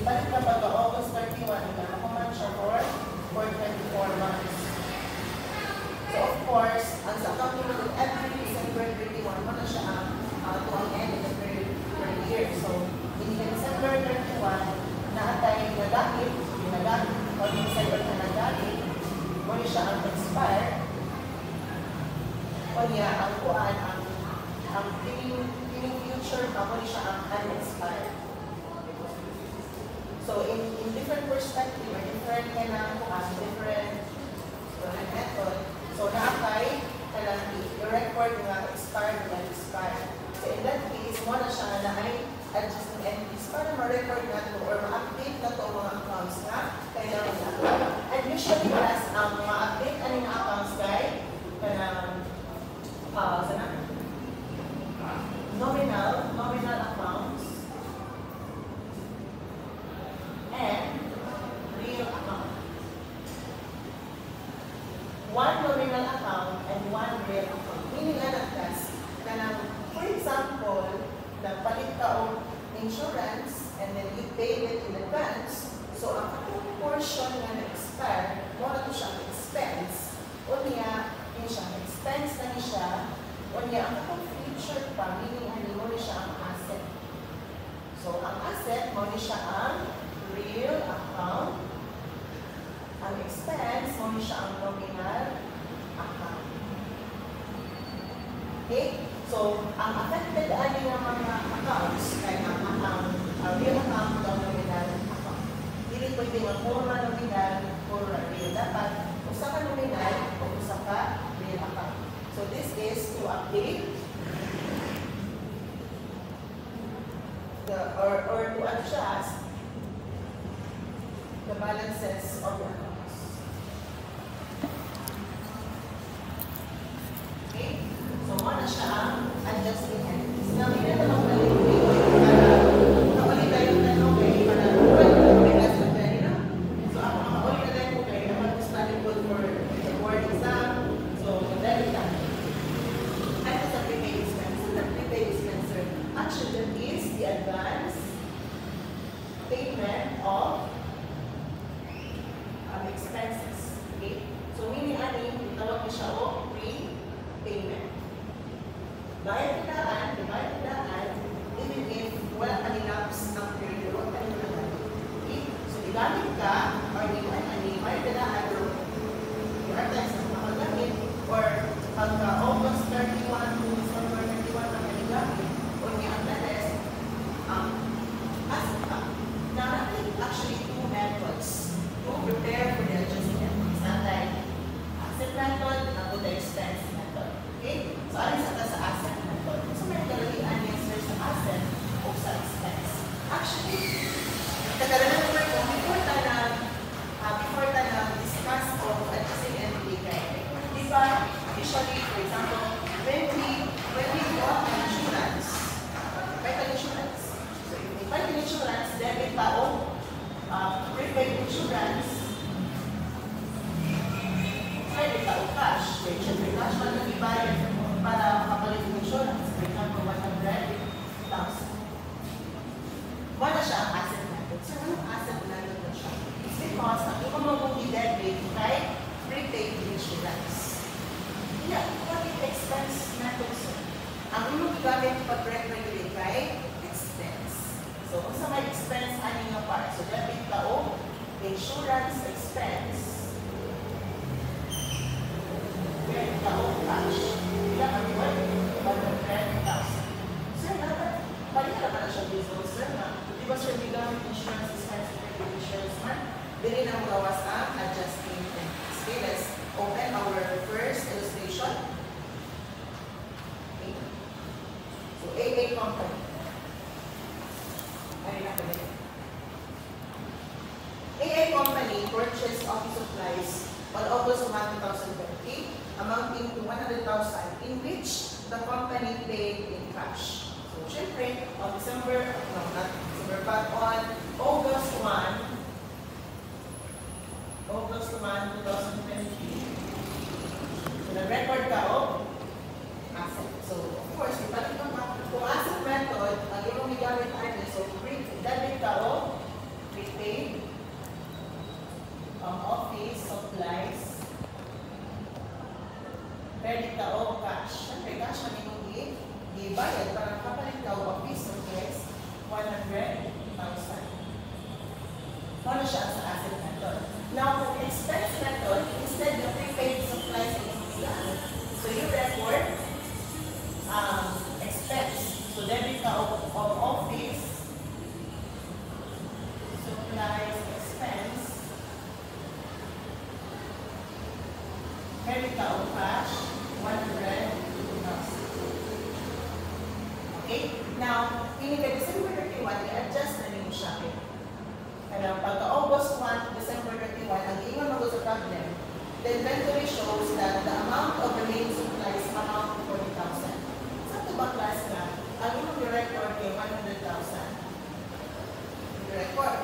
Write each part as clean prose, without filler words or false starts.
ibalik na pag August 31, nakakuman siya for 24 months. So of course, ang sa accounting mo every December 31, mo na siya to ang end of the per year. So, in December 31, naatay nagamit, o yung December na nagamit, mo na siya ang expire, o niya ang kuan, ang future pa, mo na siya ang unexpired. So, in different perspective, or different different method, so naakay, kailangan i-record nga expired or unexpired. So, in that case, mo na siya na ay adjusting entities para ma-record na ito or ma-update na ito mga accounts na kailangan na. And usually, as ang ma-update ano yung accounts guys, nominal accounts, and real account. One nominal account and one real account. Meaning for example, nagpalit ka o insurance and then you pay it in advance. So, ang akong portion na na-expire, mo na ito siyang expense. O niya, yun siyang expense na niya siya. O niya, ang akong future pa, meaning mo na siya ang asset. So, ang asset, mo na siya ang real account. Ang expense, mo na siya ang nominal account. Okay? So, ang affected ano ng mga accounts, kaya ang real account o nominal account. Hindi pwede mag-forma nominal or real. Dapat, usa ka nominal o usa ka real account. So, this is to update or to adjust the balances of your accounts. Okay? So, ano siya ang adjusting entities. Now, hindi na naman kapalit tayo ng okay, para bigas na tayo na. So, ako makaulit na tayo okay, naman gusto natin good for the board exam. So, dahil lang. At sa prepaid expense, the prepaid expense, actually, that is the advance payment of expenses. Okay? So, meaning itawag niya siya o prepayment. Bayad tindaan, even if wala ka nilaps ng period, wala ka nilaps. Okay? So, igamit ka, or bayad tindaan, your attempts na makagamit, or pagka August 31 to December 31 na kanigamit, o niya ang rest, asset ka. Now, natin actually two methods to prepare for the adjusting entities. Natin, asset method, nato the expense method. Okay? So, alin sa asset method. So, may nagalalian answer sa asset o sa expense. Actually, kagalaman ko ito, before na discuss of adjusting entity guide. Di ba, usually, for example, when we go on insurance, vital insurance. So, if we find insurance, debit tao, prepaid insurance, credit tao cash. Which is cash man na ibayad para makapalit ng insurance. For example, 100,000. Wala siya ang asset method. So, anong asset method na siya? It's because ang ito mong i-debit kay prepaid insurance. Yeah, what is expense method, sir? Ang ito gamit pag-regulate kay expense. So, kung sa may expense, aning nga part. So, debit ka o insurance expense. Credit ka o cash. Ilang ang iwan? 100,000. Sir, dapat balik na pala siya business, sir, na di ba, sir, bigamit insurance expense credit insurance man? Dili na magawas ang adjusting entities. Okay, let's open our first illustration. Okay. So, AA company. AA company purchased office supplies on August 1, 2020, amounting to 100,000, in which the company paid in cash. So, syempre, on August 1, 2020, so nag-record ka o asset. So, of course, ibalik kung asset method, ang iyong gamit natin, so debit ka o Ano siya sa asset method. Now, kung expense method, instead of prepaid supplies and yan, so you record expense. So debit ka of office supplies expense, credit ka of cash 100,000. Okay? Now, ini ka December 31, i-adjust na niyo siya. Kaya pagka August 1 to December 31, ang ingon mo sa problem, the inventory shows that the amount of the main supplies amount to 40,000. Sa ito ba class na, ang inong record kay 100,000. Record.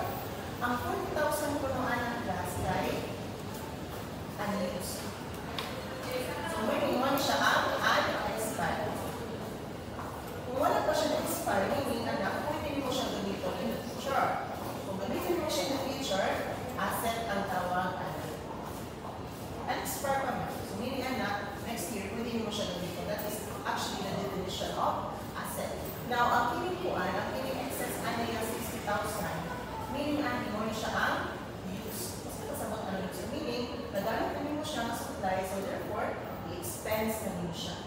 Ang 40,000 ko noon ang class kay unused. So, may ingon siya ang unexpired. Kung wala pa siya na-expire, meaning anak, pwede mo siya ganito in the future. Kung gamitin mo siya in the future, asset ang tawag unexpired pa man. So, meaning anak, next year, pwede mo siya ganito. That is actually the definition of asset. Now, ang kinikuan, ang kini-excess ano yung 60,000, meaning ano siya ang use. Kasi kasabot na use. Meaning, nagamit na mo siya ng supply, so therefore, i-expense na mo siya.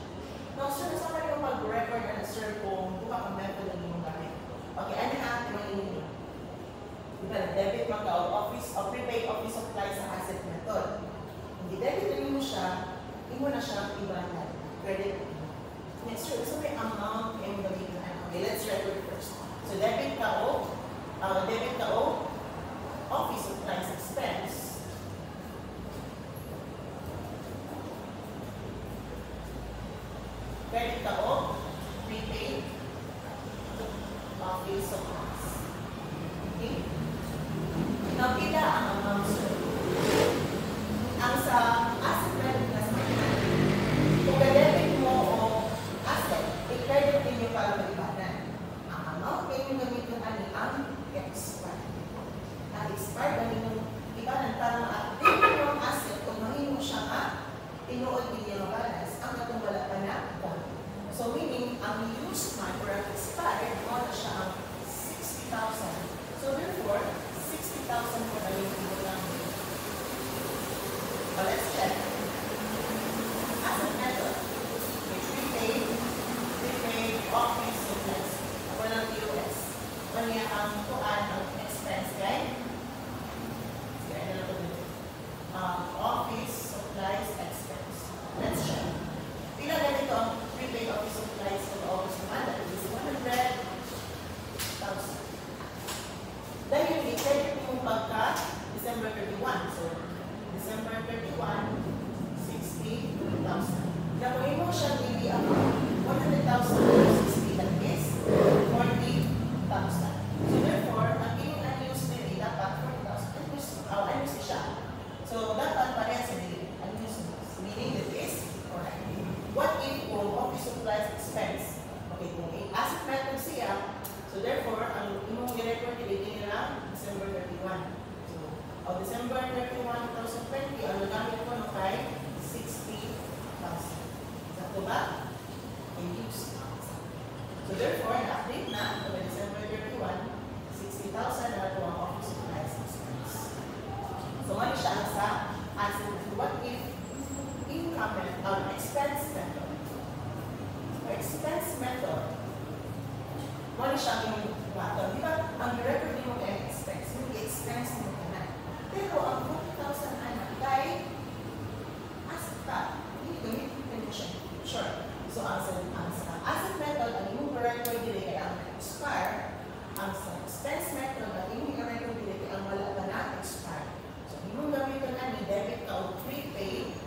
Now, sir, sa kayo mag-record and sir kung buka kang method na yung gamit. Okay, ano na ating mag-inig? Diba, debit mag o office o prepaid office supply sa asset method. Hindi debit na mo siya, hindi mo na siya ibanan. Credit. Next, sir, so may amount yung gamitin na. Okay, let's record first. So, debit ka o office supplies expense. Credit ka o prepaid office supplies. Okay? Now, pila ang amount, sir? Ang sa asset credit na sa kung ka-debit mo o asset, i-credit din yung para malibanan. Ang amount kayo yung gamitin ang expired. Ang expired, ang yung ibanan para ma-update mo ang asset kung mahimo siya nga, tinuod din yung balance, ang natong wala pa na gamit. So meaning, ang used man or ang expired, wala siya ang 60,000. So therefore, 60,000 for the yung lang. But let's check. Asset method. Prepaid office supplies. Walang US. Kanya ang kuan ang expense, okay? Sige, ano lang ito dito. Office supplies expense. Let's check. Pila ganito ang prepaid office supplies for the August month? That is 100,000. Dahil i-credit mo pagka December 31. So, December 31, 60,000. Na kung mo siya hindi ang 100,000 60, that is 40,000. So, therefore, ang unused nila dapat 40,000. Unused siya. So, dapat parehas sa nila. Unused. Meaning that is correct. What if kung office supplies expense? Okay, kung asset method siya, so therefore, ang imong i-record nila December 31. O December 31, 2020, ang nagamit ko no kay 60,000. Sakto ba? And use. So therefore, na-update na o December 31, 60,000 na ito ang office supplies expense. So ano siya sa asset? What if income method, expense method? Expense method, ano siya yung method? Di ba, ang record mo kay expense, yung expense mo ka na. Pero ang 40,000 anak, kay asset ka, hindi gamitin mo siya in the future. So, ang sa asset method, ang imong record dili kay ang expire, ang sa expense method, ang imong record dili kay ang wala pa na expire. So, imong gamitin na ni debit ka o prepaid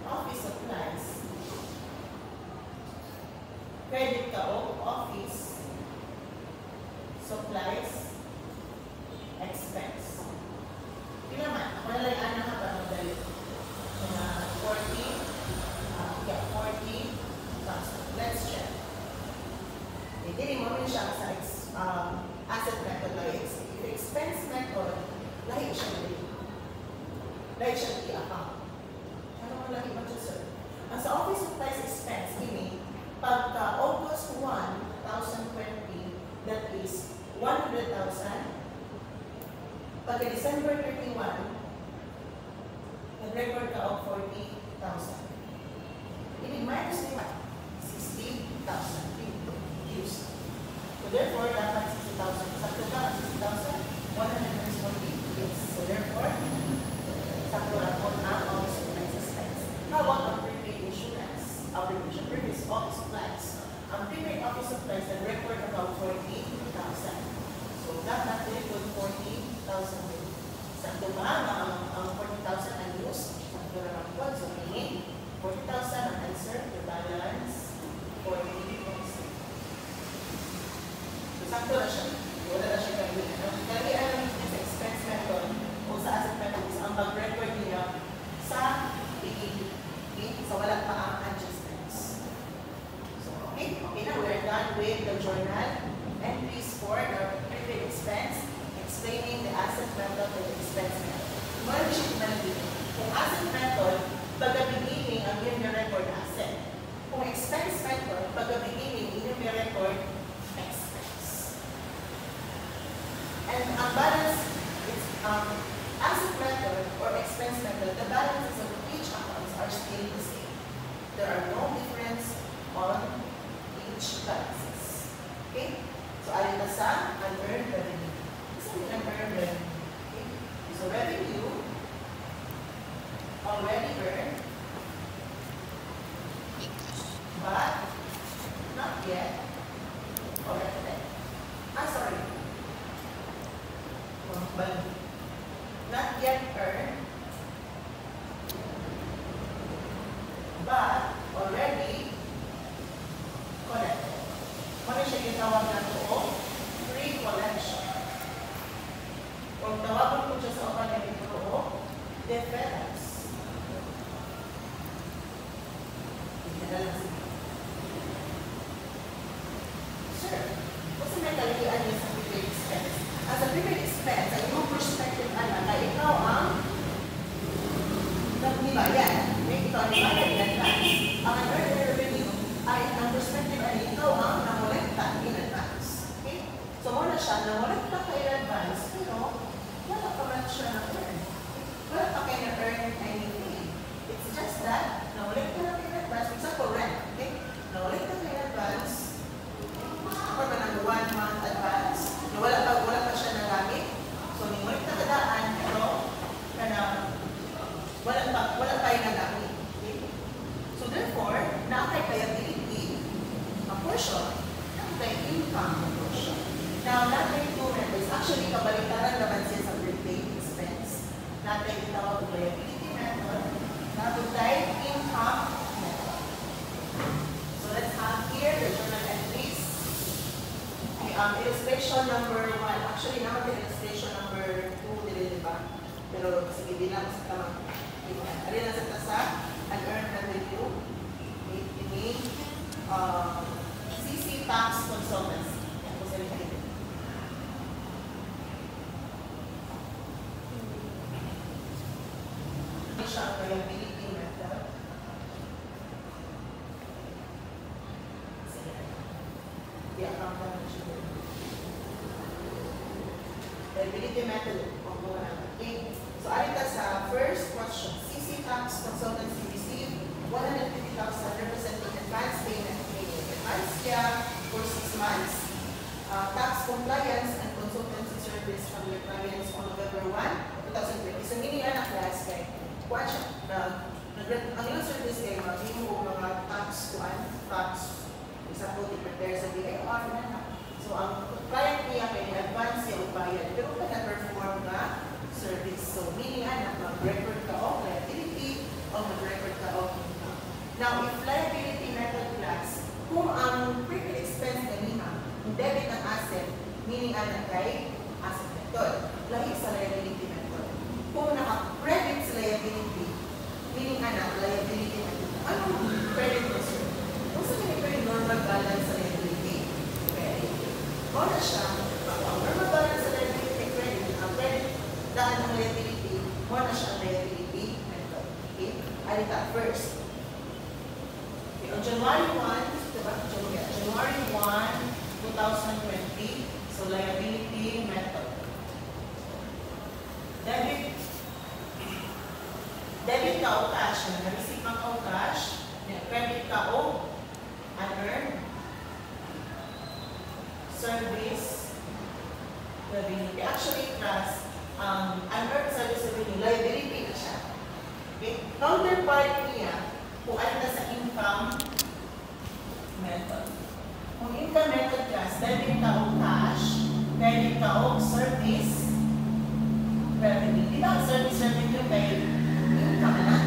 office supplies, credit ka o office supplies expense. Pila man, ako nalang anak ka para madali. 40,000. Let's check. Hindi mo rin siya sa asset method like expense method, lahi siya dali. Lahi siya i-account. Ano mo lahi ba siya, sir? Ang sa office supplies expense, ini, pagka August 1, 2020, that is 100,000, pagka December 31, nag-record ka of 40,000. Ibig minus nila, 60,000 used. So therefore, dapat 60,000. Sakto ba ang 60,000? 140. Yes. So therefore, sakto lang po ang office supplies expense. How about ang prepaid insurance? Our previous office supplies. Ang prepaid office supplies nag-record about 40,000. So dapat record 40,000. Sakto ba ang 40,000 ang use? Sakto lang ang po. So meaning, 40,000 ang answer, the balance, 40,000. So sakto na siya. Wala na siya kalihan. Kalihan ng expense method o sa asset method is ang mag-record niya sa beginning. Okay? So wala pa ang adjustments. So okay, now we're done with the journal entries for the prepaid expense, explaining the asset method and the expense method. More siya kumalagin. Kung asset method, pagka-beginning ang iyong record asset. Kung expense method, pagka-beginning iyong record expense. And ang balance is asset method or expense method, the balances of each accounts are still the same. There are no difference on each balances. Okay? So alin na sa unearned revenue. Kasi unearned revenue. Okay? So revenue already earned, but not yet collected. Sorry. But not yet earned, but already collected. Ano siya ginawag na ito? Pre-collection. Kung tawagan ko siya sa open ito, deference. Sure. Kasi may kalihan niya sa prepaid expense. As a prepaid expense, ang iyong perspective na ikaw ang nagnibayan. Ikaw ang nibayan in advance. Ang unearned revenue ay ang perspective ay ikaw ang namolekta in advance. Okay? So muna siya, namolekta ka in advance, pero wala pa man siya na-earn. Wala pa kayo na-earn anything. It's just that, namolekta na kayo in advance. For example, rent. Okay? Namolekta kayo in advance. Ako ba ng 1 month advance? Wala pa siya nagamit. So, namolekta ka daan, pero wala pa yung nagamit. Okay? So, therefore, na-apply liability, a portion, na-apply income, a portion. Now, natin two methods. Actually, kabalitaran naman siya sa prepaid expense. Natin itawag liability method, na-apply income method. So, let's have here the journal entries. Okay, illustration number 1. Actually, naman yung illustration number 2, di ba? Pero, sige, bilang sa tamang. Alin na sa tasa, unearned revenue, meaning CC Tax Consultants. Yan po sa rin. Ito siya ang liability method. I-account na rin siya. Liability method. Okay. So, alin ka sa first question. CC Tax Consultancy received 150,000 representing advance payment made. Advance siya for 6 months. Tax compliance and consultancy service from your clients on November 1, 2020. So, meaning anak class kay kuha siya. Ang ilang service kayo, maging mo mga tax example, i-prepare sa DIR na. So, ang client niya kay advance siya o bayad. Pero ka na-perform na service. So, meaning anak, mag-record ka of liability o mag-record ka of income. Now, if liability method class, kung ang prepaid expense kanina, debit ng asset, meaning anak kay asset method, lahi sa liability method. Kung naka-credit sa liability, meaning anak, liability method. Anong credit ko, sir? Kung sa ganito yung normal balance sa liability, credit. Kung na siya, ang normal balance sa liability, credit, ang credit daan ng liability, kung na siya ang liability method. Okay? Alita first. Okay, on January 1, diba? January 1, 2020, so liability method. revenue. Actually, trust, unearned service revenue, liability na siya. Okay? Counterpart niya, kung ano na sa income method. Kung income method class, debit ka o cash, credit ka o service revenue. Di ba ang service revenue kay income na?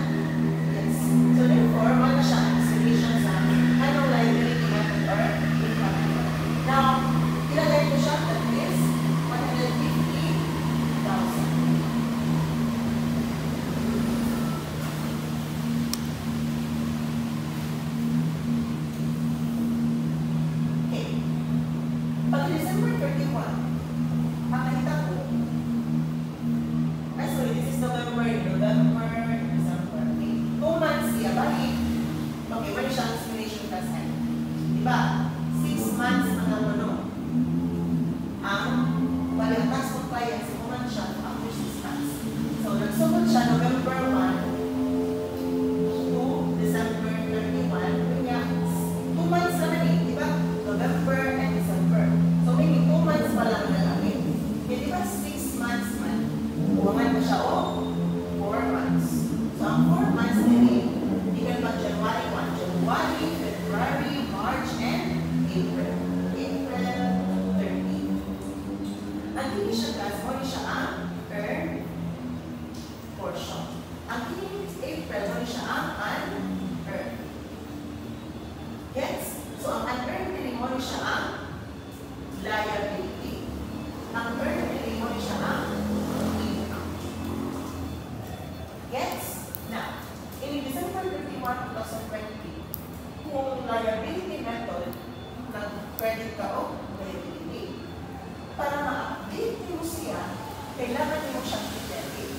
Yes. So therefore, wala siya ang exhibition sa anong liability method or income method. Now, ilagay ko siya that is 150,000. Pag December 31, ang nakita ko, sorry, this is November, December, okay. 2 months siya, balik. Okay, wala siyang explanation kasi. Diba? 6 months mangamuno. Ang balik ang tax compliance, 2 months siya after 6 months. So, nagsugod siya November 1 to December 31. Kanya, 2 months naman eh, diba? November and December. So, maybe 2 months pa lang nagamit. Eh, di ba 6 months man? Buwangan pa siya, 4 months. So, ang 4 months nila, ikan pa January 1, January, February, March, and April. April 30. Ang hindi siya class, mo siya ang earn portion. Ang hindi April, mo siya ang unearned. Yes? So, ang unearned din mo siya ang liability. Ang earned din mo siya ang income. Gets? Now, in December 31, 2020, kung liability method, nag-credit ka o liability, para ma-update mo siya, kailangan mo siyang i-debit.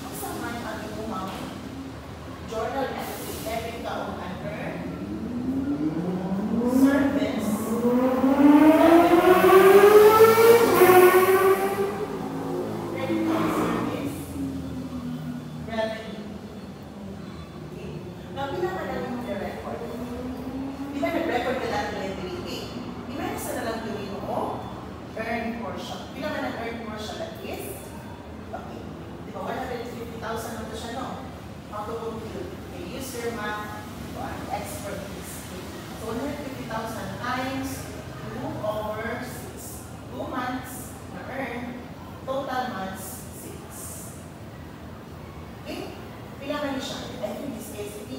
Ang saman ang imong journal entry, debit ka o unearned service revenue. Okay. Now, pinakalang yung record. Di ba nag-record ka lang ng liability? Imanasa na lang gawin mo earn portion. Pinakalang earn portion that is, okay. Di ba 150,000 na ito siya, no? How to compute? Okay, use your math expertise. So, 150,000 times 2 over 6. 2 months na earn, total months 6. Okay? Pilangan niyo siya. I think in this case, 50,000.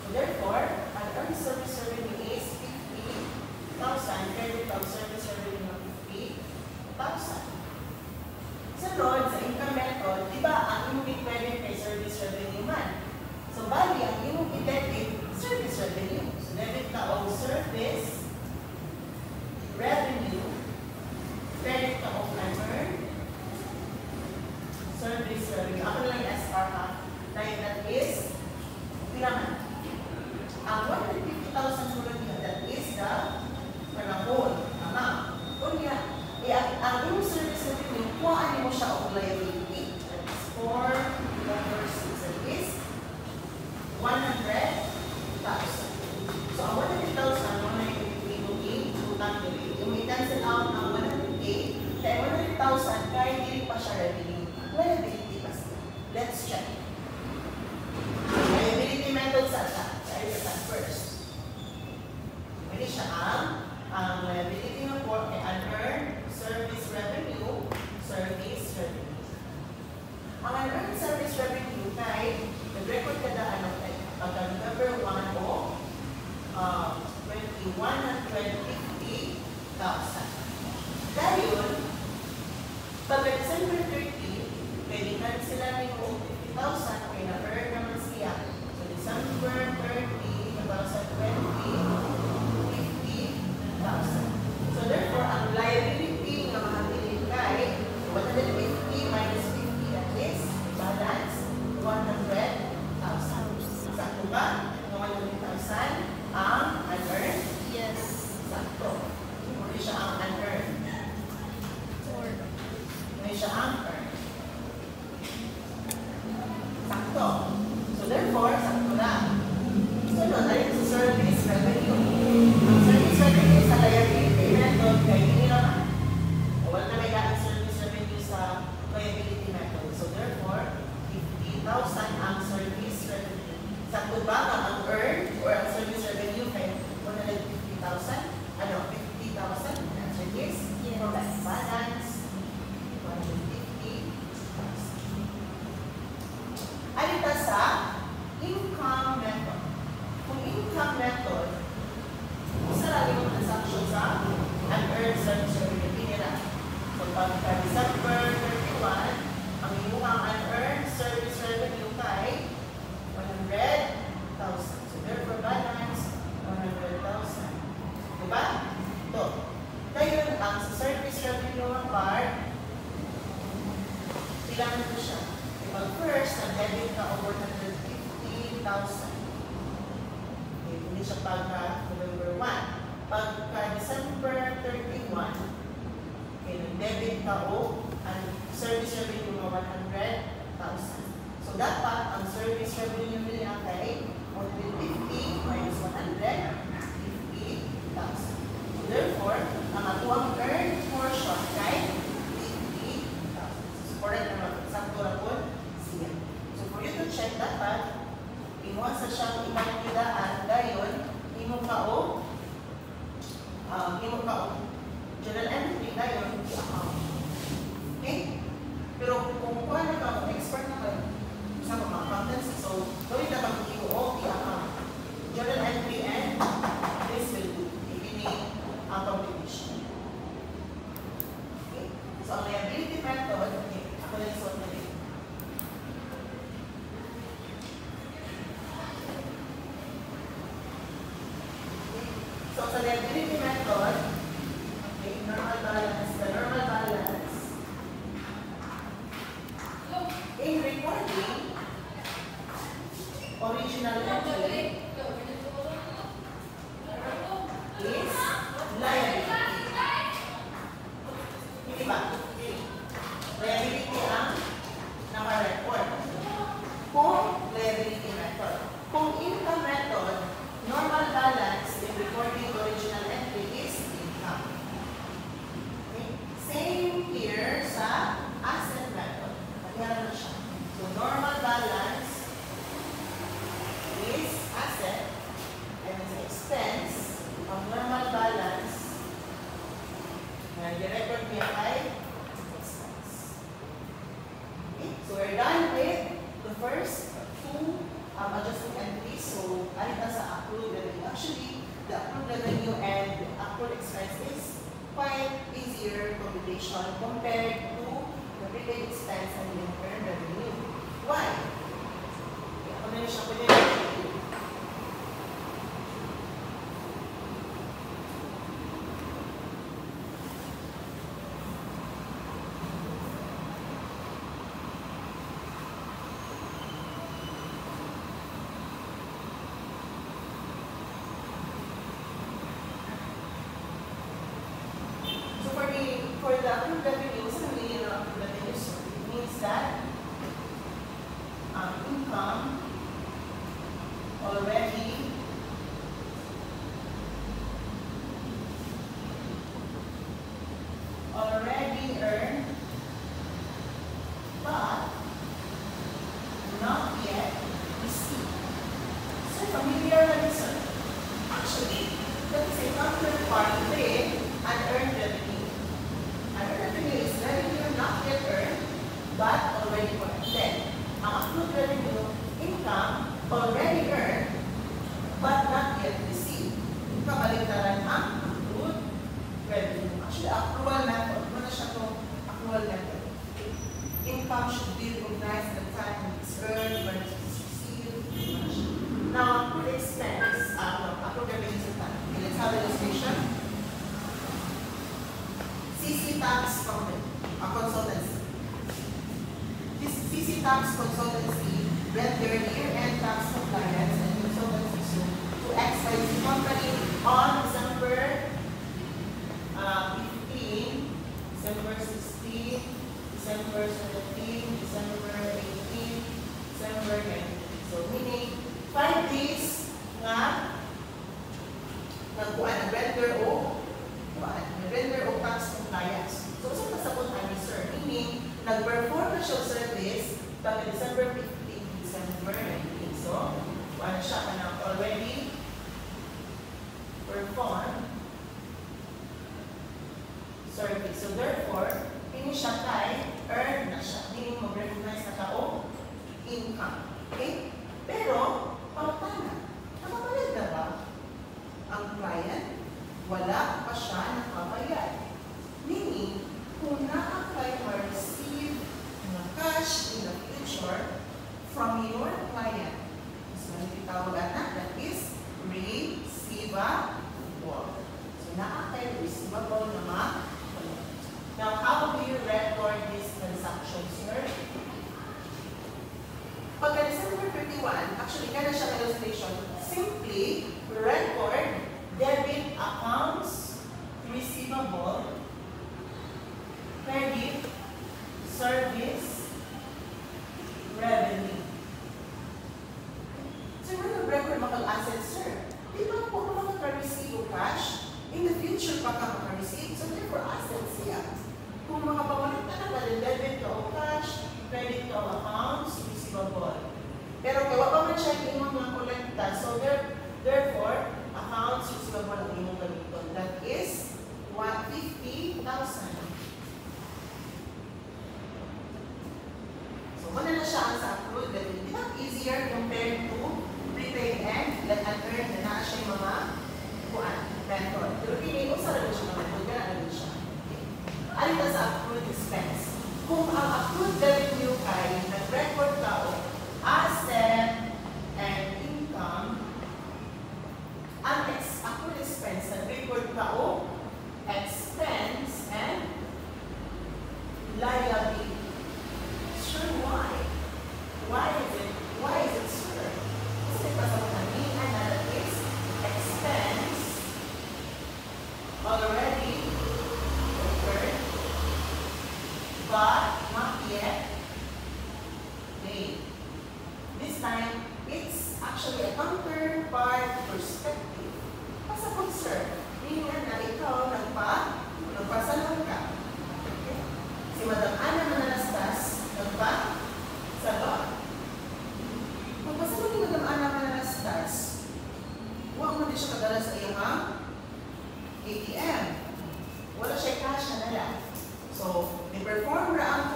So, therefore, ang earned service revenue is 50,000. Credit of service revenue of 50,000. Sunod, sa income method, di ba ang imong i-credit kay service revenue man? So, bali, ang imong i-debit, service revenue. So, debit ka o service revenue, credit ka o unearned service revenue. Ako na lang yung SR ha. Dahil that is, pilaman. Ang 150,000 tulad niya, that is the panahon, amount. Kunya, ang imong service revenue, kuhaan mo siya o liability. That is 4 over 6. That is 100,000. So, ang 100,000, mo na yung utang dili. Yung i-cancel out ng 100K, kaya 100,000, kahit hindi pa siya revenue. Liability pa siya. Let's check. Liability method sa siya. Dahil sa first. Pwede siya ang liability ng work ay unearned service revenue, service revenue. Ang unearned service revenue kay nag-record kada ano kay pagka November 1 o 21,250,000. Dahil pagka December 30, pwede na sila yung 50,000 kaya na-earn naman siya. So December 30, 2020, 50,000. So therefore, ang liability na makabilin kay 150 minus 50, that is balance 100,000. Sakto ba? Ang 100,000 ang unearned? Yes. Sakto. Muli siya ang unearned. Muli siya ang earned. Sakto. bilangan ko siya. Pag first, nag-debit ka over 150,000. Okay, hindi siya pagka November 1. Pagka December 31, okay, nag-debit ka o ang service revenue mo 100,000. So, dapat ang service revenue nila kay 150 minus 100, 50,000. So, therefore, ang atuang earned portion kay 50,000. So, correct naman. Sakto na po siya. So, for you to check, dapat inuha sa siyang ibang kilaan dayon, imo ka o journal entry dayon, hindi account. Okay? Pero kung kuha na ka, kung expert na kayo, sa mga accountancy, so, gawin na kang i-o, i-account. Journal entry and this will do. Ibini ang computation. Okay? So, ang liability method, okay, ako na yung sort na dito. So, sa liability method, okay, normal balance, the normal balance, in recording, original entry is liability. Hindi ba? Liability ang naka-record. Kung liability method. Kung income method, normal balance in recording original entry is income. Okay? Same here sa asset method. Nagyaran na siya. So, normal balance is asset and the expense of normal balance na i-record niya ay expense. Okay? So, we're done with the first two adjusting entries. So, alin na sa accrued revenue. Actually, the accrued revenue and accrued expense is quite easier computation compared to the prepaid expense and the earned revenue. Why? Okay, ako na siya pwede na. For the accrued revenue, what's the meaning of accrued revenue? So it means that income already earned, but not yet received. So familiar na rin, sir. Actually, that is a counterpart with unearned revenue. Unearned revenue is revenue not yet earned, but already collected. Ang accrued revenue, income already earned, but not yet received. Kabaligtaran ang accrued revenue. Actually, accrual method. Muna siya itong accrual method. Income should be recognized at the time it's earned, when it's received. Now, accrued expense, accrued revenue is okay, let's have an illustration. CC Tax Company, a consultancy. This CC Tax Consultancy render year-end tax compliance and consultancy to XYZ Company on December 15, December 16, December 17, December 18, December 19. So, meaning 5 days nga nagkuhan ng render o tax compliance. So, saan nasabot ni sir? Meaning, nag-perform na siya service pag December 15, December 19. So, ano siya ka na already perform service. So, therefore, hindi siya kay earn na siya. Meaning, mag-recognize na ka o income. Okay? Pero, pautana. Nakabayad na ba ang client? Wala pa siya nakabayad. Meaning, kung na-apply or receive ng cash in the future from your client, so, nagtitawagan na, that is receivable. So, na-apply receivable naman. Now, how do you record these transactions here? actually, kaya siya illustration. Simply record debit accounts receivable, credit, service, revenue. So, yung nag-record makag-assets, sir. Di ba po kung makaka-receive o cash, in the future pa ka makaka-receive. So, therefore, assets siya. Kung makapagulit na ba, debit ka o cash, credit ka o accounts, receivable. Pero kaya pa man siya yung imong mga kolekta. So, therefore, accounts receivable ang imong gamiton. That is 150,000. So, muna na siya ang sa accrued revenue. Di ba easier compared to prepaid and unearned na naa siya yung mga method. Pero hindi, usa rin siya mga method. Gana rin siya. Alin na sa accrued expense. Kung ang accrued revenue ay nag-record ka o asset and income, ang accrued expense nag-record ka o expense and liability. Sure, why? Why is it sure? Kasi pasok kanina na that is expense already occurred but not yet paid. This time, it's actually a counterpart perspective. Pasok, sir, tingnan na ikaw nagpasalon ka. Okay? Si Madam Ana Manalastas, nagpasalon. Kung pasalon ni Madam Ana Manalastas, huwag mo din siya kadala sa iyong ATM. Wala siya cash na nila. So, i-perform ra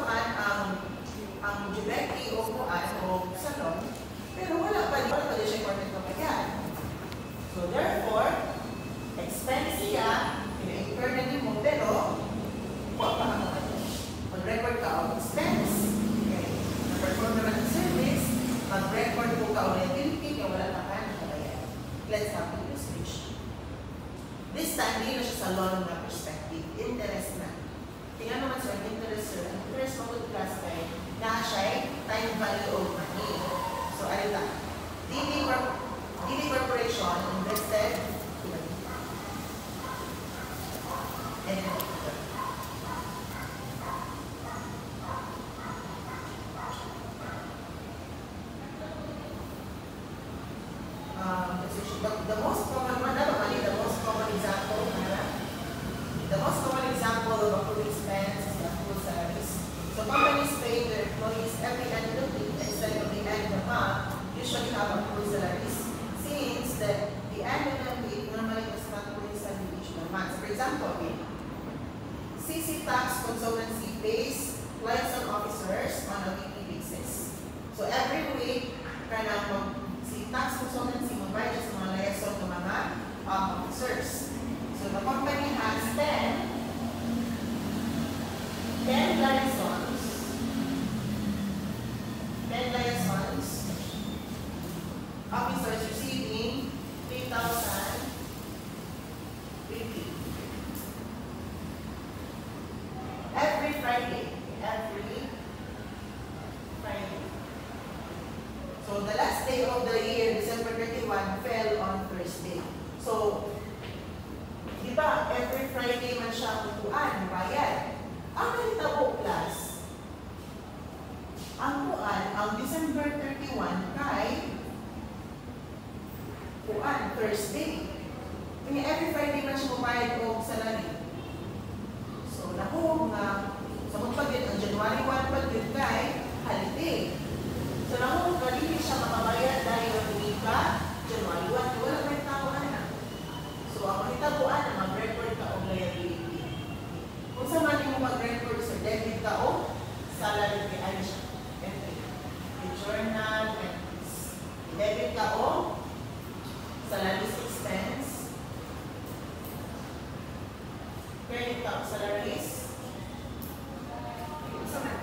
ang Jubeki o kuan o salon, pero wala pa din siya important na pagyan. So, therefore, expense siya, ina-incur na din mo, pero huwag pa ka mag-record ka o expense. Okay. Na-perform naman ang service, mag-record po ka o liability, kaya wala na kaya na pagyan. Let's have the illustration. This time, hindi na siya sa loan na perspective. Interest na. Tingnan naman sa interest, sir. Ang interest mo with class kay na siya time value of money. So, ayun lang. DD Corporation invested and the most common one, the most common example of accrued expense is accrued salaries. So companies pay their employees every end of the week instead of the end of the month, usually have accrued salaries. Since the end of the week normally does not coincide with each of the months. For example, CC Tax Consultancy pays clients and officers on a weekly basis. So every week, si Tax Consultancy mag-bayad sa mga liaison ng mga officers. So the company has 10 liaisons. 10 liaisons. Officers receiving 3,000 weekly. Every Friday. So the last day of the year, December 31, fell on Thursday. So, di ba, every Friday man siya kukuan, bayad. Ang nalitabo class, ang kuan, ang December 31 kay kuan, Thursday. Kaya every Friday man siya kumayad o salary. So, naku nga, sa magpagit, ang January 1 pagit kay holiday. So, naku, kanili siya makabayad dahil wika, January 1, wala pa yung taon na. So, ang mahitabuan na mag-record ka o liability. Kung sa man mo mag-record sa debit ka o salary kay ano siya, journal, debit ka o salaries expense, credit ka o salaries,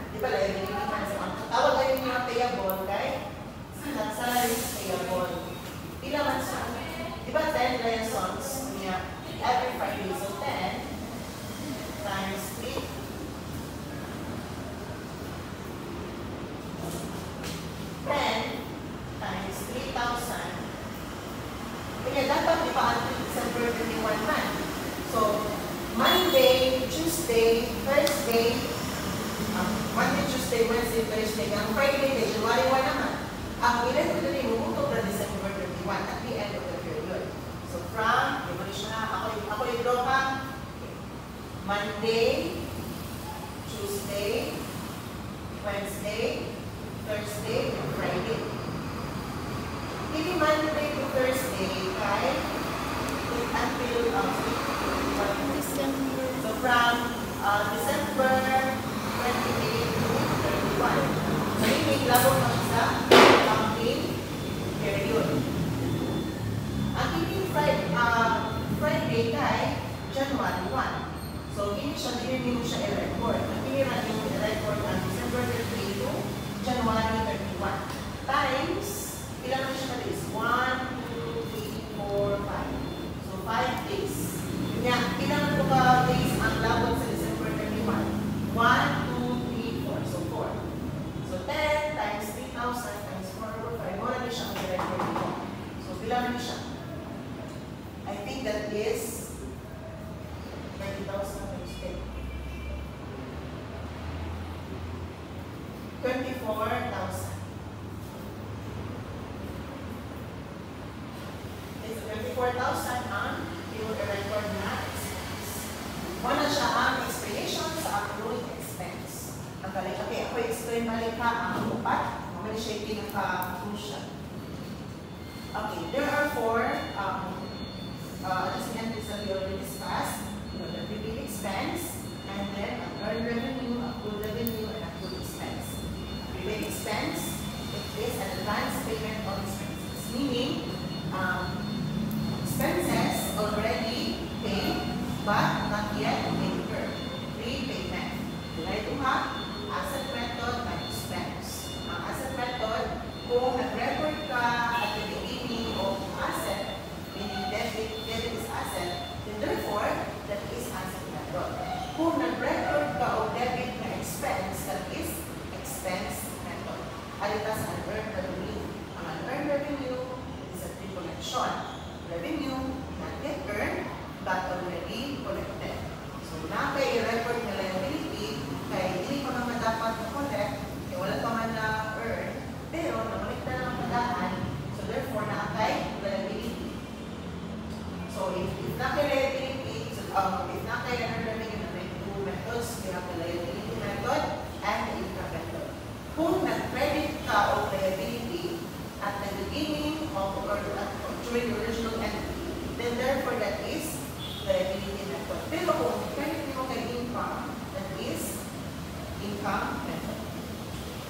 di ba liability man sa mga tawag kayo niya payable kay salaries payable. Ilan man siya? Di ba 10 liaisons niya every Friday? So 10 times 3. 10 times 3 Tuesday, Thursday, Monday, Tuesday, Wednesday, Thursday, ang Friday, January 1 naman. Ang irregular inuutok na December 31 at the end of the period. So from, evolution na, ako yung dropa, Monday, Tuesday, Wednesday, Thursday, and Friday. Hindi Monday to Thursday, kay until December. so from December 28 to 31. So may labo pa sa counting period. Ang hindi Friday kay January 1. So hindi mo siya i-record. Ang hindi mo i-record ang December 28 to January 31. Times, ilan na siya days? 1, 2, 3, 4, 5. So 5 days. Kaya, ilan po ka days ang labot sa December 31? 1, 2, 3, 4. So 4. So 10 times 3,000 times 4 over 5. Wala na siya ang i-record dito. So bilang na siya. I think that is 20,000 times 10. 24,000. It's 24,000 ang i-record na expense. Una siya ang explanation sa accrued expense. Ang balik, okay, ako explain balik ka ang upat. Mamali siya yung pinaka-crucial. Okay, there are 4 adjustment entries that we already discussed. The prepaid expense, and then earned revenue, accrued revenue, and accrued expense. Prepaid expense, it is an advance payment of expenses, meaning expenses already paid but not yet incurred. Prepayment. Ito ha, asset method and expense. Ang asset method, kung nag-record ka at the beginning of asset, meaning debit is asset, then therefore, that is asset method. Kung nag-record ka o debit na expense, that is expense method. Alitas ang earned revenue. Ang unearned revenue is a pre-collection. Revenue not yet earned, but already collected. So, na kay record na liability, kaya hindi ko naman dapat na-collect, kaya wala pa man na-earn, pero nakulik na lang padaan, so therefore, na kay liability. So, if na kay liability, so, if na kay revenue, na may 2 methods, we have the liability method and the income method. Kung nag-credit ka o liability at the beginning of or during the original entity, then therefore that is liability method. Pero kung credit mo kay income, that is income method.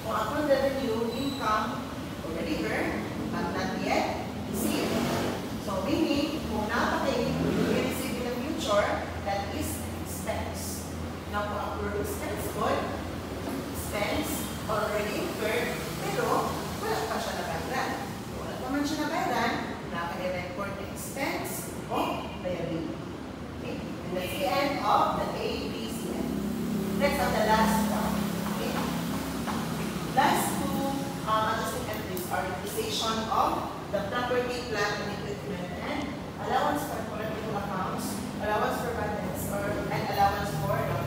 Kung accrued revenue, income already earned, but not yet received. So meaning, kung napakay you receive in the future, that is expense. Now kung accrued expense good, expense already incurred, pero wala pa siya nabayaran. Kung wala pa man siya nabayaran, nakaka-record the expense o liability. Okay? And that's the end of the ABCN. Next on the last one. Okay? Last 2 adjusting entries are utilization of the property, plant, and equipment, and allowance for collectible accounts, allowance for patents, and allowance for the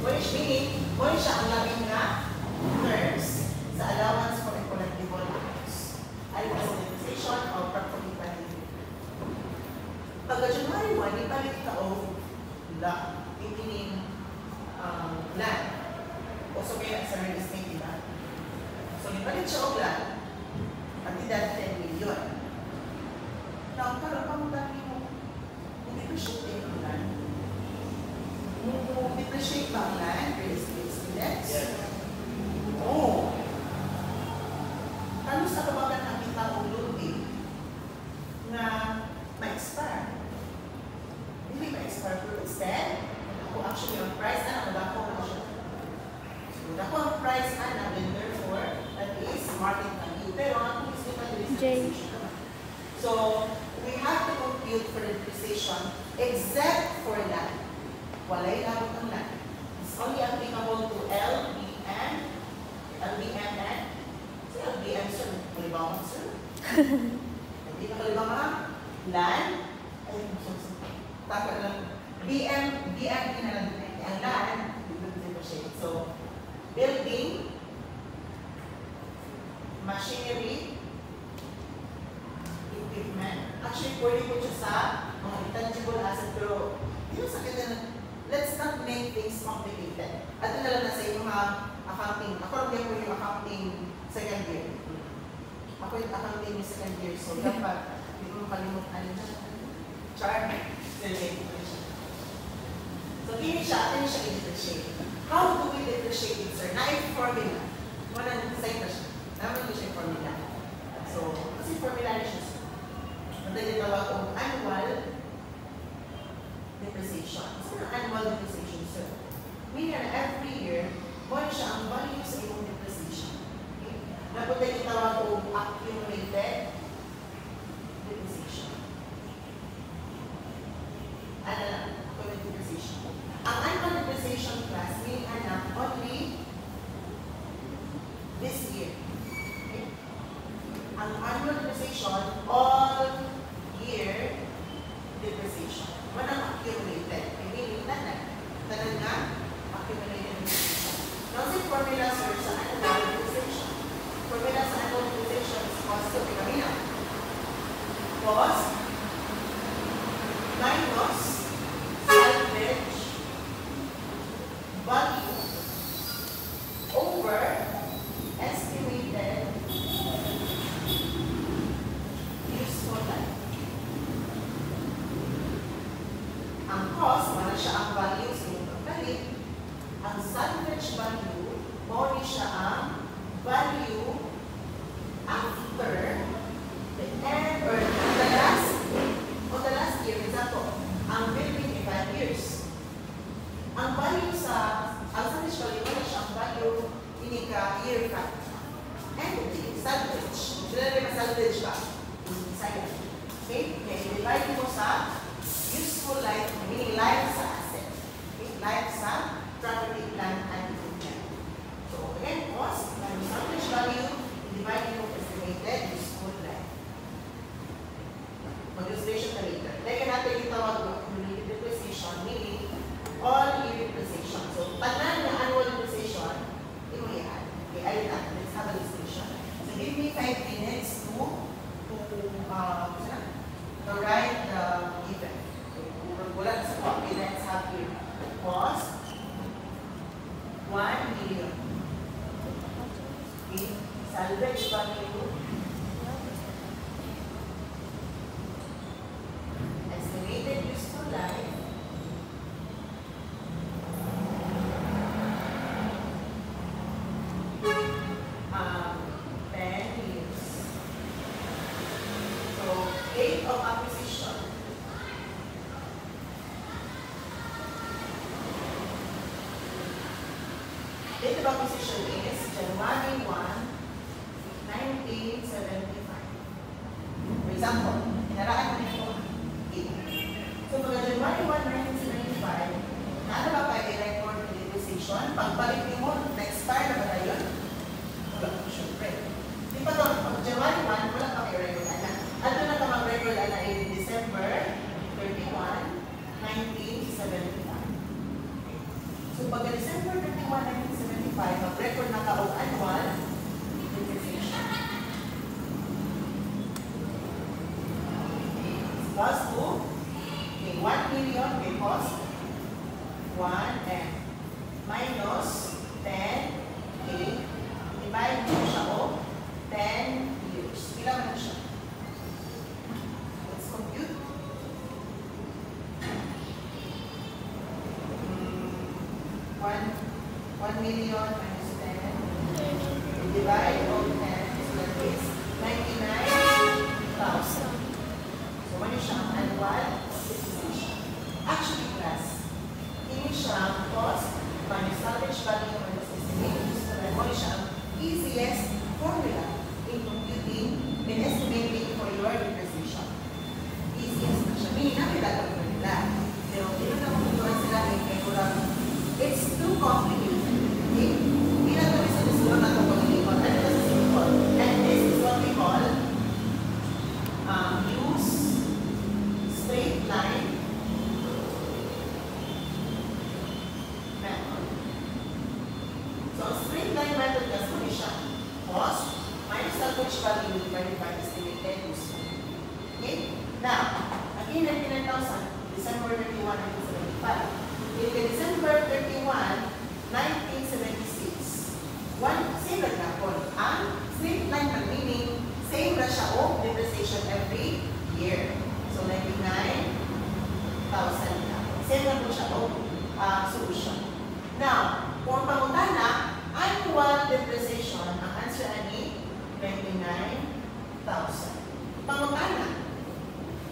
which meaning, kung siya ang labing na terms sa allowance for collectible accounts. Ay, utilization of property, plant, and equipment. Pagka January 1, ipalit ka o ipining land. O so kaya sa real estate, diba? So, ipalit siya o land, at that 10 million. Now, parang pamutami mo, depreciate ang land. Depreciate ba ang land, real estate students? Yes. Oo. Ano sa kabagan ang kita o loading na ma-expire? Hindi ma-expire, pero instead, ako actually ang price na dako na siya. So, dako ang price na then therefore, that is market value. Pero ang depreciation. So, we have to compute for depreciation except for land. Walay labot ang land. It's only applicable to LBM and si LBM sir, kalibangan sir. Hindi na kalibangan land, ay Taka lang. BM na lang. Ang land, we will depreciate. So, building, machinery, equipment. Actually, pwede po siya sa mga intangible asset, pero yun sa kanya, let's not make things complicated. At na lang na sa yung mga accounting. Ako lang po yung accounting second year. Ako yung accounting yung second year. So, dapat, hindi mo makalimutan na. Chart. So, hindi siya i-depreciate. How do we depreciate it, sir? Na-formula. Wala nang design na siya. Naman ko siya yung formula. So, kasi formula na siya. Madali tawag kong annual depreciation. So, annual depreciation, sir. Meaning na every year, wala siya ang value sa iyong depreciation. Okay? Napunta yung tawag kong accumulated depreciation. Ano lang? Accumulated depreciation. Ang annual depreciation class, meaning anak, only this year. Okay? Ang annual depreciation, all year depreciation. Walang accumulated. Meaning, tanan nga, accumulated depreciation. Now, si formula, sir, sa annual depreciation. Formula sa annual depreciation is cost of economy. Cost minus salvage value over estimated useful life. Ang cost, wala siya ang value sa iyong pagkalit. Ang salvage value, mali siya ang value after the end or the last year. Example, ang building ay 5 years. Ang value ang salvage value, wala siya ang value inika year fact. And the salvage, sila rin salvage ba? Sayang. Okay? Kaya i-divide mo sa useful life, meaning life sa asset. Okay? Life sa property, plant, and equipment. So, again, cost, times salvage value, i-divide mo estimated useful life. Mag-illustration ka later. Then, natin yung tawag mo, accumulated depreciation, meaning all year depreciation. So, tanan na annual depreciation, inuyahan. Okay, ayun na. Let's have a illustration. So, give me 5 minutes to write the event. Wala sa copy. Let's have here. Cost 1 million. Okay. Salvage value. Estimated useful life. Date of acquisition. Date of acquisition is January 1, 1975. For example, hinaraan ko nito 8. So, pagka January 1, 1975, na ba kayo i-record the depreciation? Pagbalik mo, na-expire na ba na yun? Wala ko, syempre. Di ba ito, pag January 1, wala pa kayo record. Ato na ka mag-record na in December 31, 1975. So, pagka December 31, 1975, mag-record na ka o annual depreciation. Plus 2, okay, 1 million may cost 1 and minus 10K. Divide mo siya o 10 years. Ilan mo siya? Let's compute. 1 million minus 10. Divide all 10. So that is 99,000. So, ano siya ang annual depreciation? Actually, class, ini siya ang cost minus salvage value minus estimated useful life. Ano siya ang easiest formula in computing and estimating for your depreciation. Easiest na siya. Meaning, nakilagang formula. Pero, hindi na makutuan sila kay kurang. It's too complicated. Okay? Hindi na kami sa gusto na ito pag-ilikot. Ano ito sa simple? And this is what we call use straight line December 31, 1975. In the December 31, 1976, same na gapon. Ang straight line na meaning, same na siya o depreciation every year. So, 99,000 na. Same na po siya o solution. Now, kung pangutana, annual depreciation, ang answer ani 29,000. Pangutana,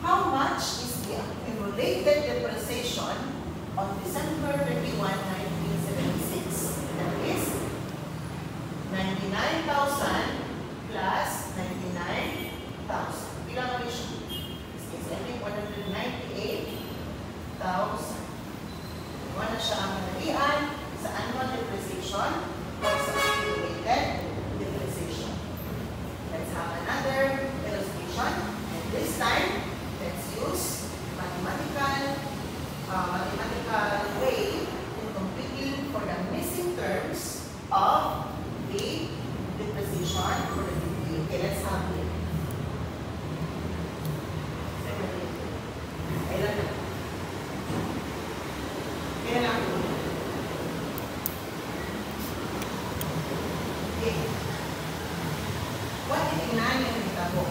how much is the accumulated depreciation on December 31, 1976? That is 99,000 plus 99,000. Ilang kami siya? This is, I think, 198,000. Wala siya ang nalian sa annual depreciation o sa accumulated depreciation. Let's have another illustration. And this time, let's use mathematical way in computing for the missing terms of the depreciation for the DP. Okay, let's have it. Kailan na? Kailan na? Okay. What titingnan yung kita po?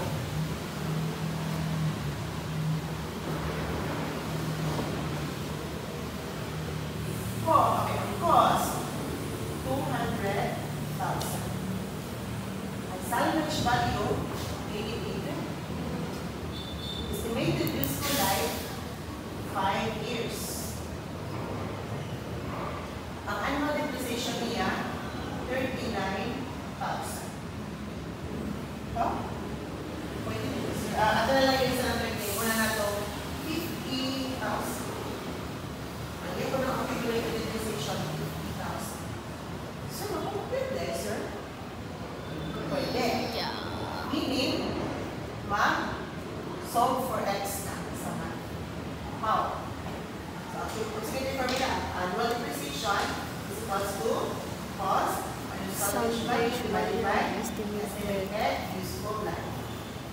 Okay, ang cost, 200,000. Ang salvage value, 88. Estimated useful life, 5 years. Ang annual depreciation niya, 39,000. Oh? Pwede dito, sir. Ato na lang yung isa ng 30. Una na ito, 50,000. Hindi ko na accumulated depreciation, 50,000. So, pwede, sir? Pwede. Meaning, solve for x na sa math. How? So, sige formula. Annual depreciation is equals to cost minus salvage value divided by estimated useful life.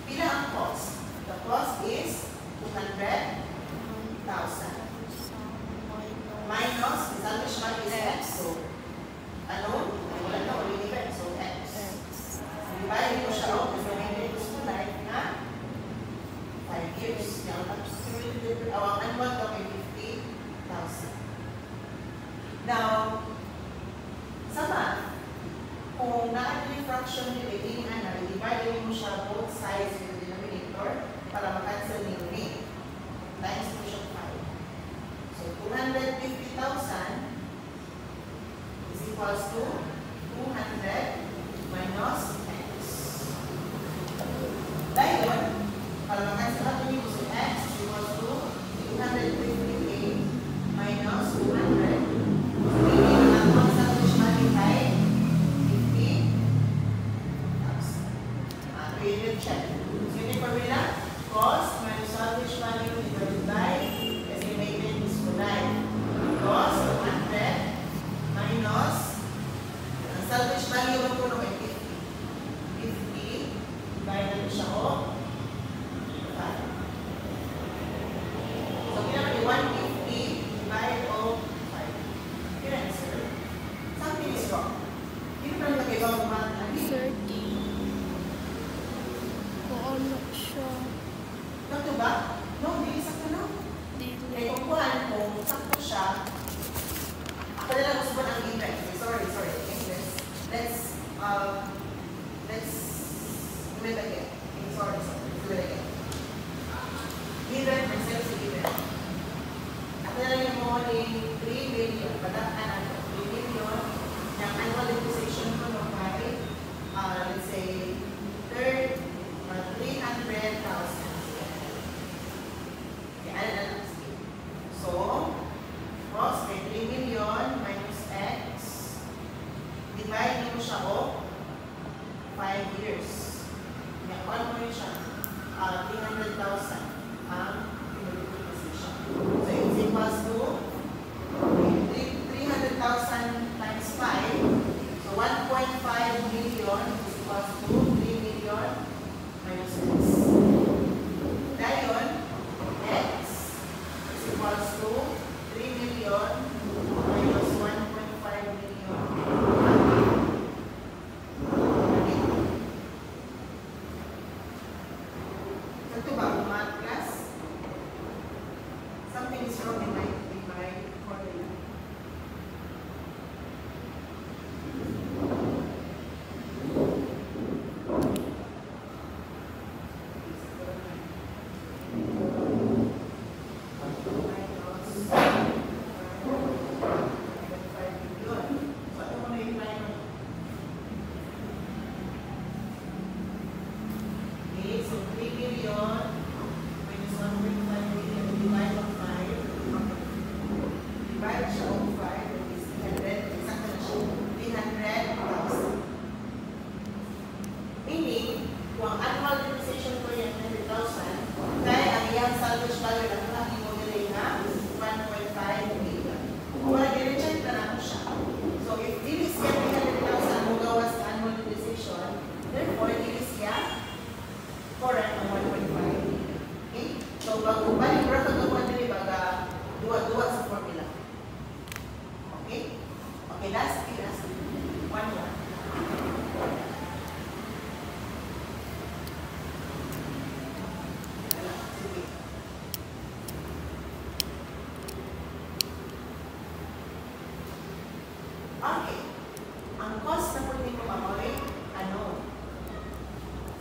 Pila ang cost? The cost is 200,000. Minus the salvage value is x. So, ano? Wala na ulit event. So, x. Divide ko siya out. Estimated useful life na 5 years. Ang annual daw ay 50,000. Now, sa math, kung na-add fraction nyo, i-divide mo siya both sides with the denominator para mag-cancel nyo rin. Times mo siya 5. So, 250,000 is equals to 200 minus x. Dahil, para mag-cancel natin nyo, so x is equals to 258 minus 200. Meaning, ang salvage value ay 50,000. We will check. So, yung formula, cost minus salvage value divided by estimated useful life. Cost 200 minus ang salvage value ng puno ay 50. 50 divided na siya o 5. So, kailangan ni 150 divided o 5. Your answer. Something is wrong. Hindi pa rin nag-ibang math. 30. Kung ano siya. Sakto ba? No, hindi sakto na. Dili. Kung kuhaan kung sakto siya, ako na lang gusto ng index. Sorry. Okay, let's do it again. Okay, sorry. Let's do it again. Given, myself si given. Ako na lang yung mga 3 million. Padataan ako. 3 million. Yung annual depreciation ko no by, let's say, 300,000. Okay, ano na lang. So, cost ay 3 million minus x. Divide mo siya o 5 years. Yan, ano mo yun siya? 300,000 ang depreciation. So, it's equals to 300,000 salvage value na kung mo nilay na 1.5 million. Kung wala i-reject na natin siya. So if this is 300,000 mo gawas sa annual depreciation, therefore this is correct ang 1.5 million. Okay? So bago balik bro kagawa nila baga duwa-duwa sa formula. Okay? Okay, last. One more. Okay. Ang cost na po nito mamoy,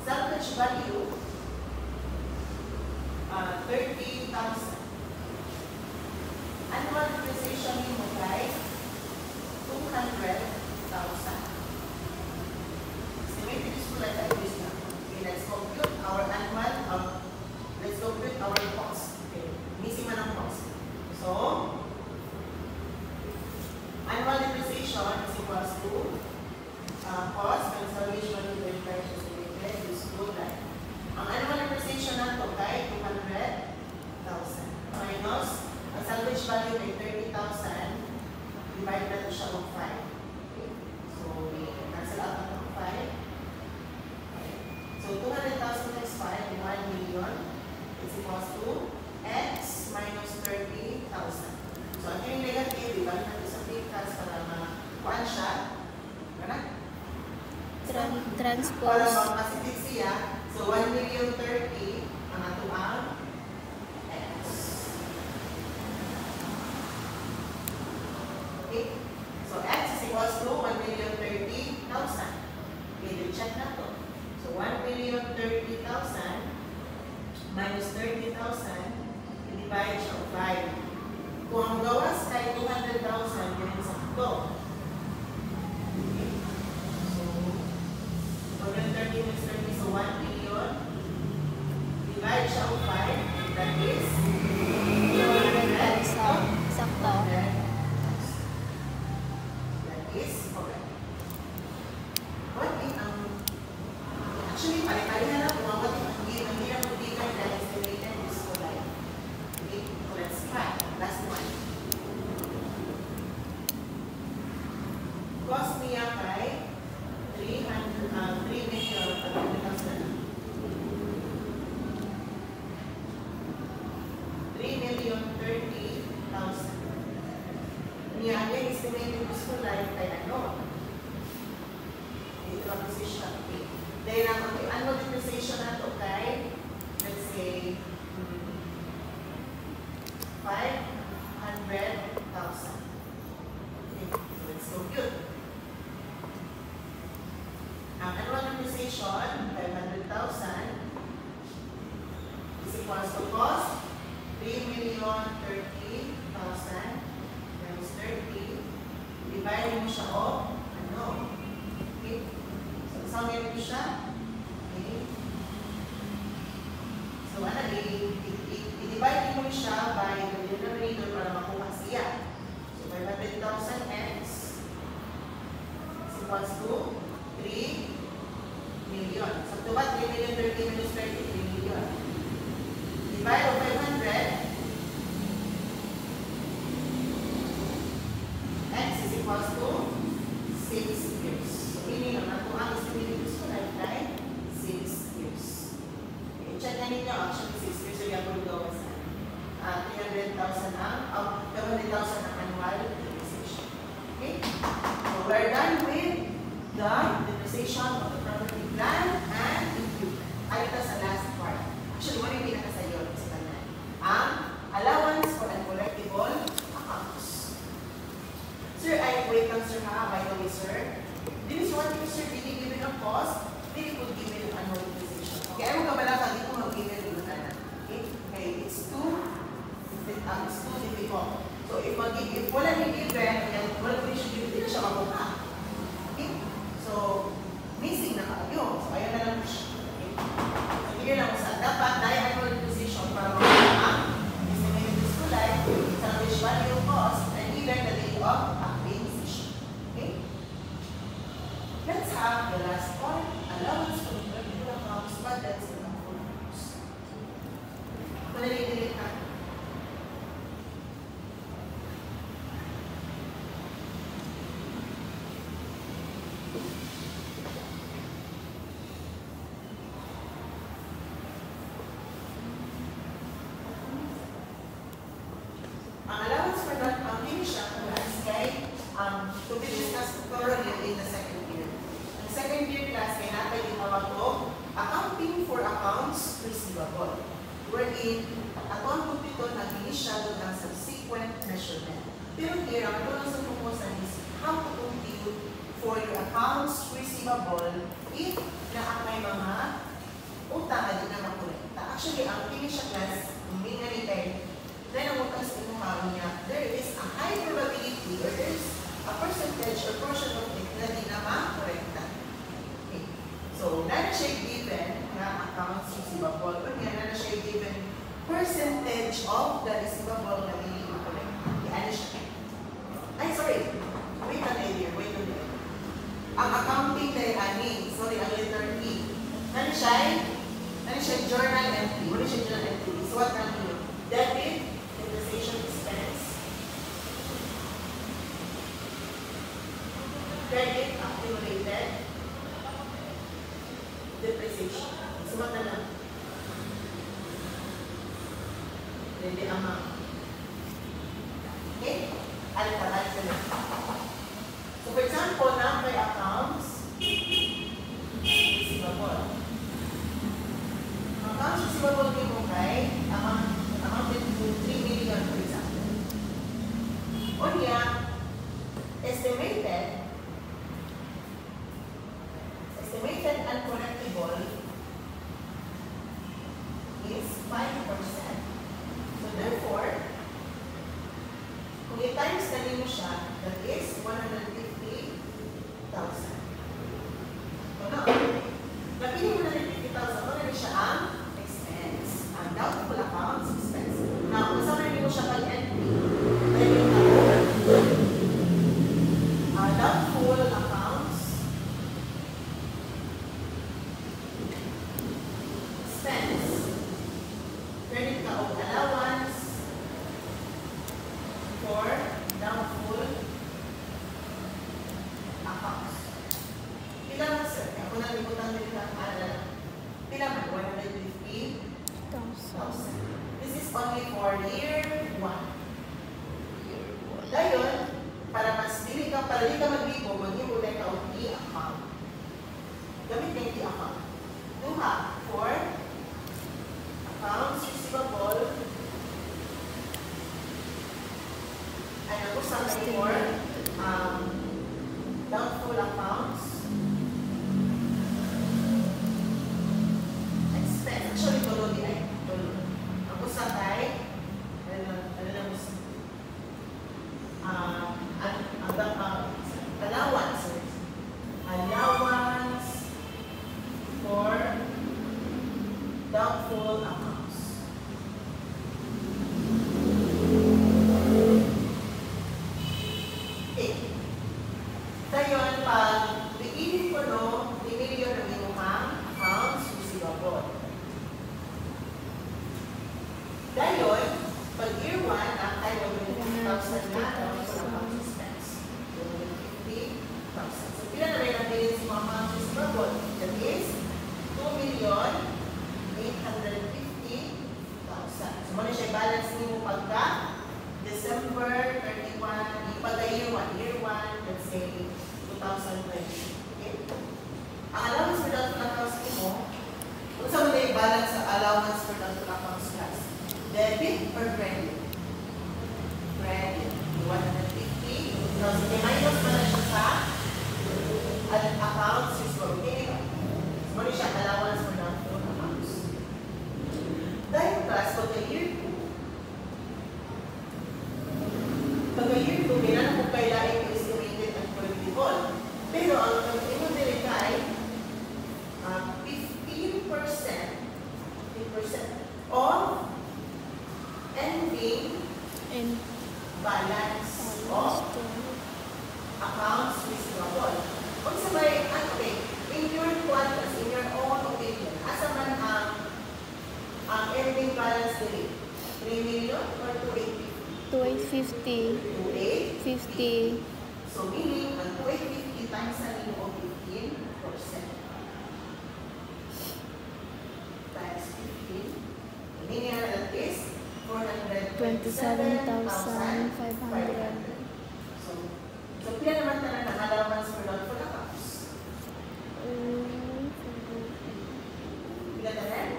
salvage value, 30,000. Annual depreciation nimo guys, 200,000. Estimated useful life like this na. Okay, let's compute our annual, let's compute our cost. Okay, missing man ang cost. So, annual depreciation is equals to cost and salvage value verified estimated useful life. Ang annual depreciation nato kay 200,000 minus ang salvage value ay 30,000 divide natin siya of 5. Okay. So we cancel out ng 5. Okay. So 200,000 times 5 is 1 million is equals to x minus 30,000. So ang yung negative, ibalik natin sa precast para makuhaan siya. Ano? Transpose. Para mag-positive siya. So 1,030,000 ang ato ang x. Okay? So x is equals to 1,030,000. Okay, check na to. So 1,030,000 minus 30,000 i-divide siya of 5. Kung ang gawas kay 200,000 yun sa ito. Okay? So 130 minus 30, so 1 million. Divide siya of 5. That is 200. Sakto. That is correct. What in actually, pare-pareha na kung ang hirap mo di kayo dahil estimated useful life. Okay, so let's try. Last one. Cost niya kay 3 million 3,030,000. Niya ang estimated useful life kay ano? Ito ang position. Okay. Dahil ang annual depreciation na ito kay, let's say, 500,000. Okay. So let's compute. Ang annual depreciation, 500,000 is equals to cost 3,030,000 times 30. Divide mo siya o ano? Okay. So, isang ganito siya. Okay. So, i-divide mo siya by the denominator para makuha siya. So, 500,000x is equals to 3 million. So, ito ba 3,030,000 minus 30, 3 million. Divide of 500, x is equals to 6 years. So, ini naman kung ang estimated useful lifetime, 6 years. Okay, check na ninyo, actually 6 years yung yung gawas na 300,000 ang 500,000 ang annual depreciation. Okay? So, we're done with the depreciation of the property, plant and equipment. Ay, ito sa last part. Actually, wala yung pinakasayo sa tanan. Ang allowance for uncollectible accounts. Sir, I wait lang sir ha, by the way sir. This is what you sir, dili given a cost, dili could given an annual depreciation. Okay, ayaw ka pala ka, di ko mag-given yung tanan. Okay? Okay, it's too difficult. So, if wala ni given, wala ko siya given, dili siya mabuka. Okay? So, missing na kayo. So, ayaw na lang siya. Okay? So, here lang sa dapat dahil annual depreciation para makuha ang estimated useful life, salvage value, cost, and even the date of acquisition. Okay? Let's have the last part, allowance for the regular accounts, but that's the full accounts. Kung nalidilit natin Pero here, ang tulong sa proposal is how to compute for your accounts receivable if may mga utang na di na makolekta. Actually, ang finish class, huminga ni Ted, dahil ang utang sa inuhaw niya, there is a high probability or there is a percentage or portion of it na di na makolekta. Okay. So, na siya given na accounts receivable, o na siya given percentage of the receivable na hindi makolekta. Ano siya? Ay, sorry. Wait a minute. Ang accounting dahil sorry, ang letter E. Ano siya journal entry. What is siya journal entry? So what can you do? Debit, depreciation expense. Credit, accumulated. Depreciation. So what na lang? Hindi amount. Okay? Alphabet sila. So for example, na may accounts receivable. Accounts receivable din mo kay amounted to 3 million for example. O niya, estimated uncollectible is 5%. So therefore, kung i-times na rin mo siya, that is 150,000. Ano? Napili mo na rin 50,000, ano rin siya ang expense. Ang doubtful accounts expense. Now, kung saan rin mo siya kay NP, ay yung doubtful accounts expense. Credit ka o allowance for doubtful accounts. Pila man, sir? Ako na libutan din ang alala. Pila man? 150,000. This is only for year 1. Dayon, para di ka magbibo, mag-ibo na ka o account. Gamit na yung account. Duha, for accounts receivable. Ay, ako sa for doubtful accounts. Expense. Actually, tulo di ay. Ako sa kay, allowance for doubtful accounts. Okay. Dayon, pag beginning ko no, dinilyo ng inyong accounts receivable. Dayon, pag year 1, ang tayo 50,000 na accounts expense. 50,000. So, pila na rin ang bilin si mga accounts receivable? That is 2,850,000. So, muna siya balance niyo pagka December 31, ipag-year 1, let's say 2020. Okay? Ang allowance for doubtful accounts mo, kung saan mo na i-balance sa allowance for doubtful accounts class? Debit or credit? Credit. 150. So, minus mo na siya sa accounts receivable. Okay? So, muna siya allowance for doubtful accounts. Dahil class, for the year 2, pag-year 2, kailangan kung kailangan yung estimated and collectible. Pero ang pag-imodeli kay 15% of ending balance of accounts receivable. Kung sabay, okay, in your quantas, in your own opinion, asa man ang ending balance dili? 3 million or 250? 250. So meaning, ang 250 times sa nilo of 15%. Times 15. Meaning that is 427,500. 27,500. So pila naman tanan ang allowance for doubtful accounts? Pila tanan?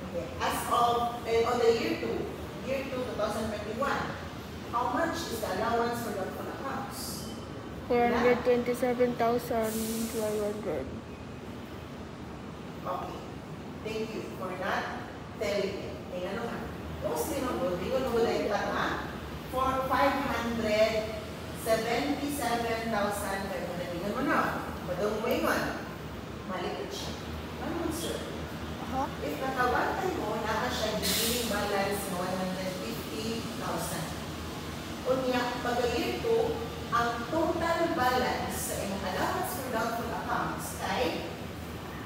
Okay. As of, on the year 2, 2021, how much is the allowance for doubtful accounts? 427,500. Okay. Thank you for not telling me. Eh, ano nga? Most reasonable, di ko nulay ka nga, for 577,500. Tingnan mo na. Badong mo yun. Maliit siya. Ano, sir? If nakawantay mo, naka siya beginning balance na 150,000. Unya, pag year 2, ang total balance sa imong allowance for doubtful accounts ay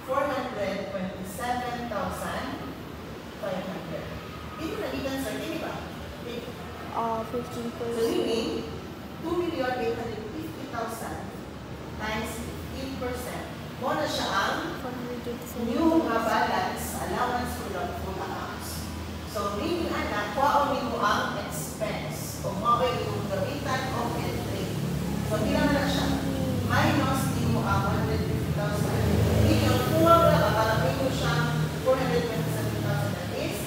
427,500. Dito na gigan sir, di ba? 15%. So meaning, 2,850,000 times 15%. Mo na siya ang 427,000. new nga balance sa allowance for doubtful accounts. So meaning anak, kuhaon mo ang expense. Kung mo ay yung gamitan o entry. So bilang na siya, minus din mo ang 150,000. Yung kuha mo lang, parang mo siya 427,000, that is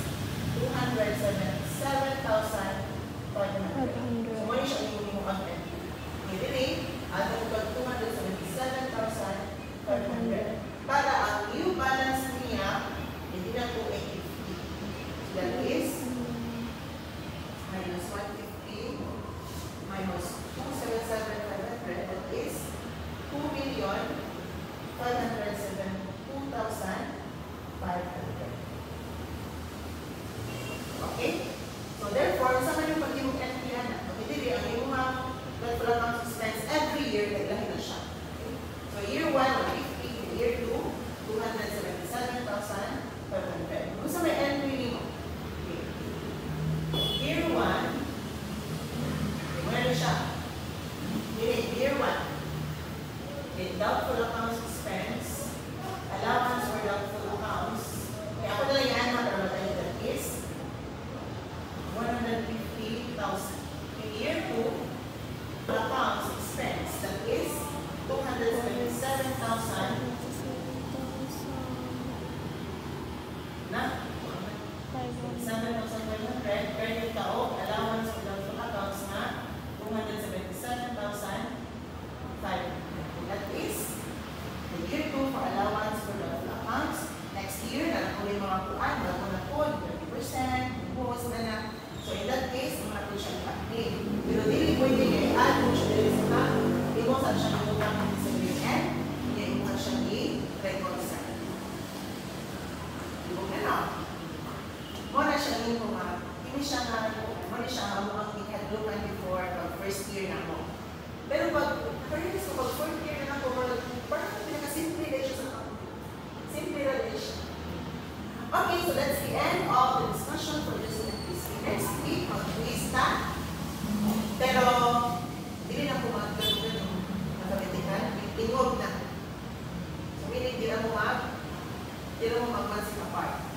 277,500. So mo siya yung ang entry. Hindi atong 277,500. Para ang new balance niya, hindi na 2,850. So that is minus 150 minus 277,500, that is 2,572,500. Okay? So therefore, sa man yung pag-imog entry na, magdidiri ang yung mga doubtful accounts expense every year, naglahi na siya. Okay? So year 1, 150, year 2, 277,500. Kung sa may entry nimo, okay. Year 1, meron siya. Year 1, in doubtful accounts expense, allowance for doubtful accounts. Kaya ako na lang yan, matarawa tayo, that is 150,000. In year 2, accounts expense, that is 277,000 na 7,500. Credit ka o allowance for doubtful accounts na 277,500. That is the year 2 for allowance for doubtful accounts. Next year, na kung may mga kuan, bago na po, 30%, buhos na na. So in that case, mga po siya i-update. Pero dili pwede i-add mo siya dili sa account. Hindi mo saan siya nagutang sa year-end, hindi mo siya i-reconcile. Ibog na na. Muna siya yung mga, hindi siya nga, muna siya nga mga ikadlukan before pag first year na mo. Pero pag, fairness ko, pag fourth year na ako, parang pinaka-simple na siya sa account. Simple na siya. Okay, so that's the end of the discussion for this week. Next week, mag-quiz na. Pero, hindi na po mag-gano'n yung mathematical. Tingog na. So, meaning, hindi na mo mag-maths apart.